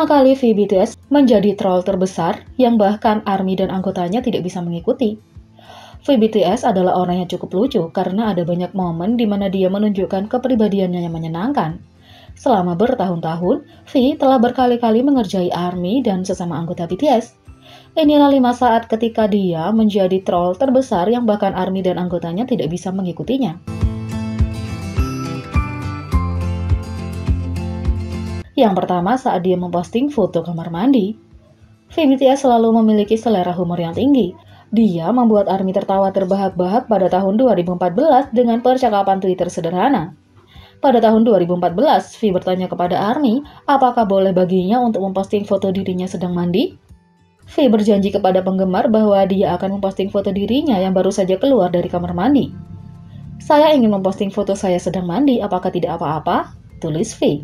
kali V BTS menjadi troll terbesar yang bahkan ARMY dan anggotanya tidak bisa mengikuti. V BTS adalah orang yang cukup lucu karena ada banyak momen di mana dia menunjukkan kepribadiannya yang menyenangkan. Selama bertahun-tahun, V telah berkali-kali mengerjai ARMY dan sesama anggota BTS. Inilah 5 saat ketika dia menjadi troll terbesar yang bahkan ARMY dan anggotanya tidak bisa mengikutinya. Yang pertama, saat dia memposting foto kamar mandi. V BTS selalu memiliki selera humor yang tinggi. Dia membuat ARMY tertawa terbahak-bahak pada tahun 2014 dengan percakapan Twitter sederhana. Pada tahun 2014, V bertanya kepada ARMY apakah boleh baginya untuk memposting foto dirinya sedang mandi. V berjanji kepada penggemar bahwa dia akan memposting foto dirinya yang baru saja keluar dari kamar mandi. "Saya ingin memposting foto saya sedang mandi, apakah tidak apa-apa?" tulis V.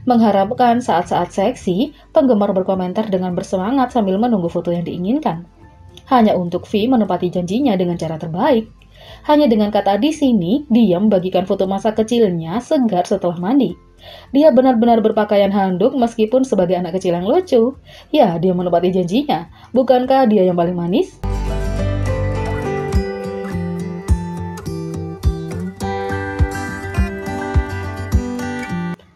Mengharapkan saat-saat seksi, penggemar berkomentar dengan bersemangat sambil menunggu foto yang diinginkan. Hanya untuk V menepati janjinya dengan cara terbaik. Hanya dengan kata di sini, dia membagikan foto masa kecilnya segar setelah mandi. Dia benar-benar berpakaian handuk meskipun sebagai anak kecil yang lucu. Ya, dia menepati janjinya. Bukankah dia yang paling manis?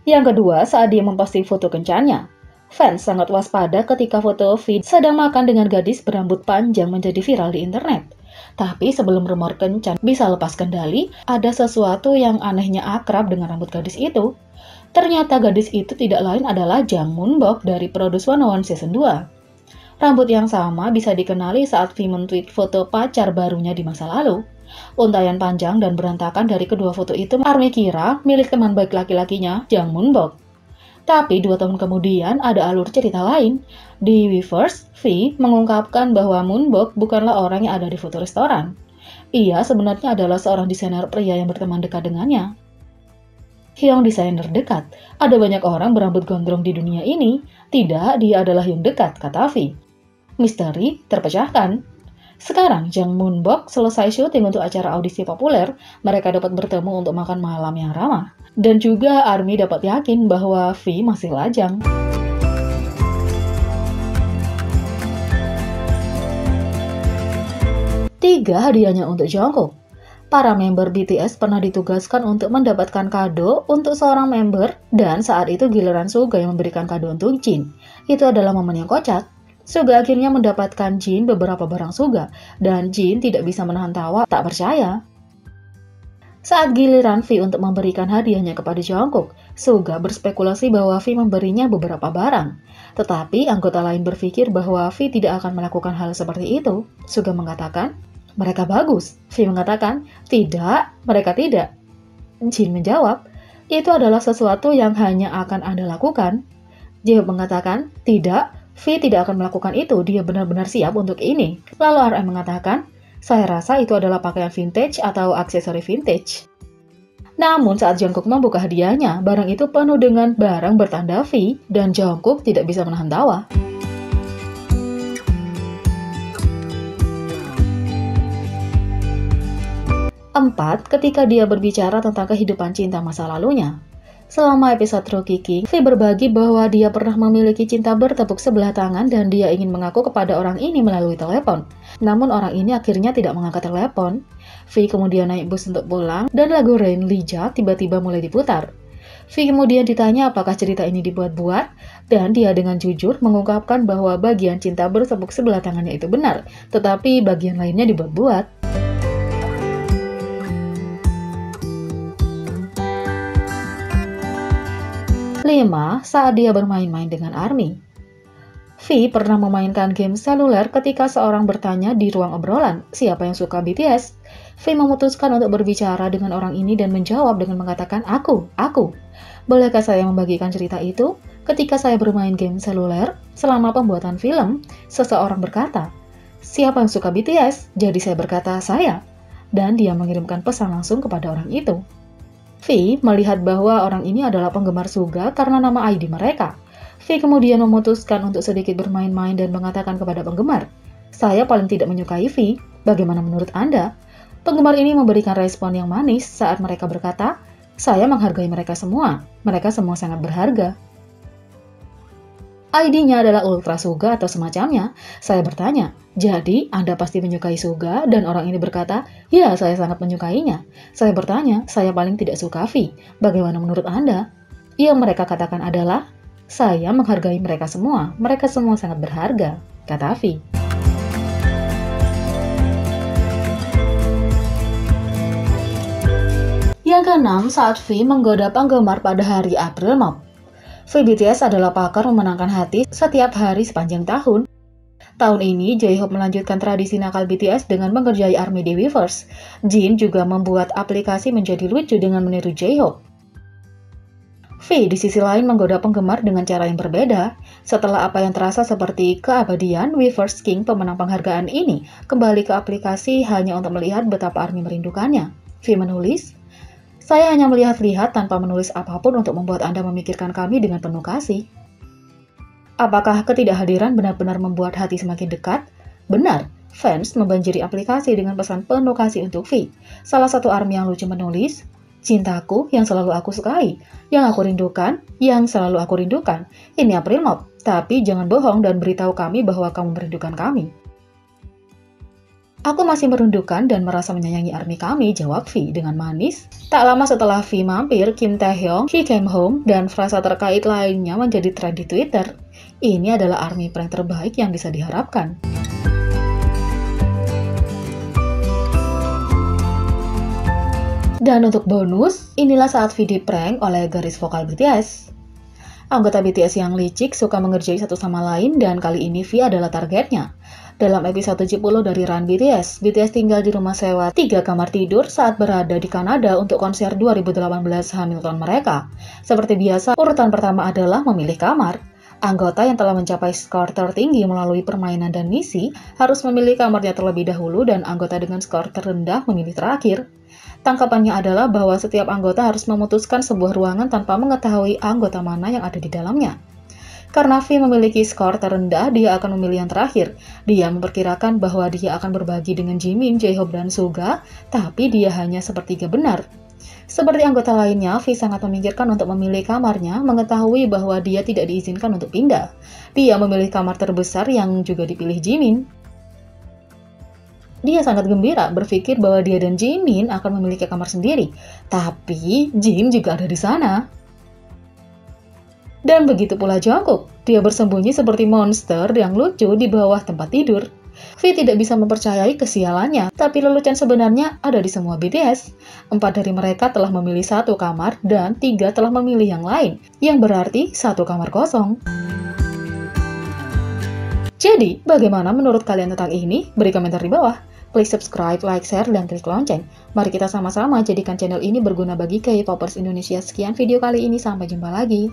Yang kedua, saat dia memposting foto kencannya. Fans sangat waspada ketika foto V sedang makan dengan gadis berambut panjang menjadi viral di internet. Tapi sebelum rumor kencan bisa lepas kendali, ada sesuatu yang anehnya akrab dengan rambut gadis itu. Ternyata gadis itu tidak lain adalah Jang Moonbok dari Produce 101 Season 2. Rambut yang sama bisa dikenali saat V men-tweet foto pacar barunya di masa lalu. Untaian panjang dan berantakan dari kedua foto itu ARMY kira milik teman baik laki-lakinya, Jang Moonbok. Tapi 2 tahun kemudian ada alur cerita lain. Di Weverse, V mengungkapkan bahwa Moonbok bukanlah orang yang ada di foto restoran. Ia sebenarnya adalah seorang desainer pria yang berteman dekat dengannya. Hyung desainer dekat. Ada banyak orang berambut gondrong di dunia ini. Tidak, dia adalah Hyung dekat, kata V. Misteri terpecahkan. Sekarang, Jang Moonbok selesai syuting untuk acara audisi populer, mereka dapat bertemu untuk makan malam yang ramah. Dan juga ARMY dapat yakin bahwa V masih lajang. Tiga, hadiahnya untuk Jungkook. Para member BTS pernah ditugaskan untuk mendapatkan kado untuk seorang member, dan saat itu giliran Suga yang memberikan kado untuk Jin. Itu adalah momen yang kocak. Suga akhirnya mendapatkan Jin beberapa barang Suga, dan Jin tidak bisa menahan tawa tak percaya. Saat giliran V untuk memberikan hadiahnya kepada Jungkook, Suga berspekulasi bahwa V memberinya beberapa barang. Tetapi anggota lain berpikir bahwa V tidak akan melakukan hal seperti itu. Suga mengatakan, "Mereka bagus." V mengatakan, "Tidak, mereka tidak." Jin menjawab, "Itu adalah sesuatu yang hanya akan Anda lakukan." Jaehook mengatakan, "Tidak, V tidak akan melakukan itu, dia benar-benar siap untuk ini." Lalu RM mengatakan, "Saya rasa itu adalah pakaian vintage atau aksesori vintage." Namun saat Jungkook membuka hadiahnya, barang itu penuh dengan barang bertanda V, dan Jungkook tidak bisa menahan tawa. Empat, ketika dia berbicara tentang kehidupan cinta masa lalunya. Selama episode Rookie King, V berbagi bahwa dia pernah memiliki cinta bertepuk sebelah tangan dan dia ingin mengaku kepada orang ini melalui telepon. Namun orang ini akhirnya tidak mengangkat telepon. V kemudian naik bus untuk pulang dan lagu Rain Lija tiba-tiba mulai diputar. V kemudian ditanya apakah cerita ini dibuat-buat dan dia dengan jujur mengungkapkan bahwa bagian cinta bertepuk sebelah tangannya itu benar, tetapi bagian lainnya dibuat-buat. 5. Saat dia bermain-main dengan ARMY. V pernah memainkan game seluler ketika seorang bertanya di ruang obrolan, siapa yang suka BTS? V memutuskan untuk berbicara dengan orang ini dan menjawab dengan mengatakan, Aku. Bolehkah saya membagikan cerita itu? Ketika saya bermain game seluler, selama pembuatan film, seseorang berkata, siapa yang suka BTS? Jadi saya berkata, saya. Dan dia mengirimkan pesan langsung kepada orang itu. V melihat bahwa orang ini adalah penggemar Suga karena nama ID mereka. V kemudian memutuskan untuk sedikit bermain-main dan mengatakan kepada penggemar, saya paling tidak menyukai V, bagaimana menurut Anda? Penggemar ini memberikan respon yang manis saat mereka berkata, saya menghargai mereka semua sangat berharga. ID-nya adalah Ultra Suga atau semacamnya. Saya bertanya, jadi Anda pasti menyukai Suga? Dan orang ini berkata, ya saya sangat menyukainya. Saya bertanya, saya paling tidak suka V. Bagaimana menurut Anda? Yang mereka katakan adalah, saya menghargai mereka semua sangat berharga, kata V. Yang keenam, saat V menggoda penggemar pada hari April Mop. V BTS adalah pakar memenangkan hati setiap hari sepanjang tahun. Tahun ini, J-Hope melanjutkan tradisi nakal BTS dengan mengerjai army di Weverse. Jin juga membuat aplikasi menjadi lucu dengan meniru J-Hope. V di sisi lain menggoda penggemar dengan cara yang berbeda. Setelah apa yang terasa seperti keabadian, Weverse King pemenang penghargaan ini kembali ke aplikasi hanya untuk melihat betapa ARMY merindukannya. V menulis, saya hanya melihat-lihat tanpa menulis apapun untuk membuat Anda memikirkan kami dengan penuh kasih. Apakah ketidakhadiran benar-benar membuat hati semakin dekat? Benar, fans membanjiri aplikasi dengan pesan penuh kasih untuk V. Salah satu ARMY yang lucu menulis, cintaku yang selalu aku sukai, yang aku rindukan, yang selalu aku rindukan. Ini April Mop, tapi jangan bohong dan beritahu kami bahwa kamu merindukan kami. Aku masih merindukan dan merasa menyayangi ARMY kami, jawab V dengan manis. Tak lama setelah V mampir, Kim Taehyung, He Came Home, dan frasa terkait lainnya menjadi tren di Twitter. Ini adalah ARMY prank terbaik yang bisa diharapkan. Dan untuk bonus, inilah saat V di-prank oleh garis vokal BTS. Anggota BTS yang licik suka mengerjai satu sama lain dan kali ini V adalah targetnya. Dalam episode 70 dari Run BTS, BTS tinggal di rumah sewa 3 kamar tidur saat berada di Kanada untuk konser 2018 Hamilton mereka. Seperti biasa, urutan pertama adalah memilih kamar. Anggota yang telah mencapai skor tertinggi melalui permainan dan misi harus memilih kamarnya terlebih dahulu dan anggota dengan skor terendah memilih terakhir. Tangkapannya adalah bahwa setiap anggota harus memutuskan sebuah ruangan tanpa mengetahui anggota mana yang ada di dalamnya. Karena V memiliki skor terendah, dia akan memilih yang terakhir. Dia memperkirakan bahwa dia akan berbagi dengan Jimin, J-Hope, dan Suga, tapi dia hanya sepertiga benar. Seperti anggota lainnya, V sangat memikirkan untuk memilih kamarnya, mengetahui bahwa dia tidak diizinkan untuk pindah. Dia memilih kamar terbesar yang juga dipilih Jimin. Dia sangat gembira berpikir bahwa dia dan Jimin akan memiliki kamar sendiri, tapi Jim juga ada di sana. Dan begitu pula Jungkook, dia bersembunyi seperti monster yang lucu di bawah tempat tidur. V tidak bisa mempercayai kesialannya, tapi lelucon sebenarnya ada di semua BTS. 4 dari mereka telah memilih 1 kamar dan 3 telah memilih yang lain, yang berarti 1 kamar kosong. Jadi, bagaimana menurut kalian tentang ini? Beri komentar di bawah. Please subscribe, like, share, dan klik lonceng. Mari kita sama-sama jadikan channel ini berguna bagi K-popers Indonesia. Sekian video kali ini, sampai jumpa lagi.